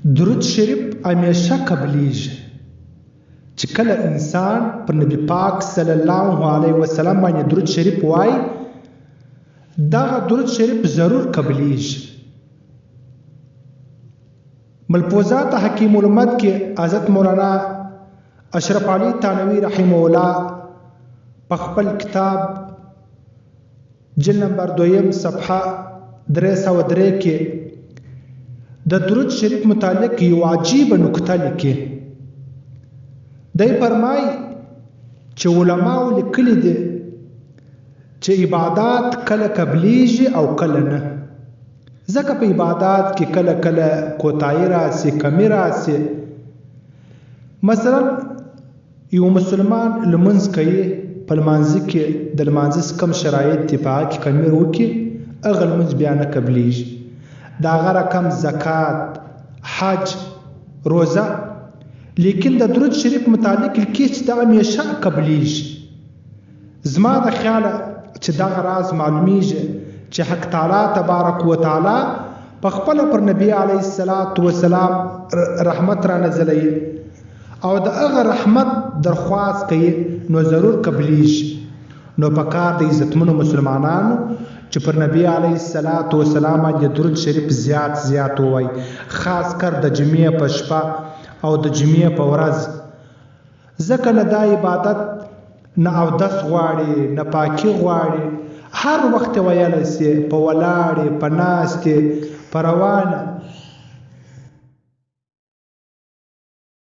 درود شریف همیشه قبلیږي چې کله انسان پر نبی پاک صلی الله علیه وسلم باندې درود شریف وای دغه درود شریف ضرور قبلیږي. ملفوظات حکیم الامت کې حضرت مولانا اشرف علي تانوی رحمه الله په خپل کتاب جلد نمبر 2 صفحه 303 کې د درود شریف متعلق یو عجیب نکته لیکي. دی فرمای چې علماو لیکلي دي چې عبادات کله قبلیږي او کله نه. ځکه په عبادات کې کله کله کوتاهي راسي، کمی راسي. مثلا یو مسلمان لمونځ کوي، په لمانځه کې د لمانځه کم شرایط دي په هغه کې کمی وکړي هغه لمونځ بیا نه قبلیږي. د هغه رقم زکات، حج، روزه. لیکن د درود شریف متعلق لیکي چې دا همیشه قبلیږي. زما د خیاله چې دغه راز معلومیږي چې حق تعالی تبارک وتعالی په خپل پر نبی علیه السلام رحمت را نزلوي او د هغه رحمت درخواست کوي نو ضرور قبلیږي. نو پکار د عزتمنو مسلمانانو چې پر نبی علیه السلام باندې درود شریف زیات ووایي، خاص کر د جمعې په شپه او د جمعې په ورځ. ځکه نه دا عبادت نه اودس غواړي، نه پاکي غواړي. هر وخت ویلی سي، په ولاړې، په ناستې، په روانه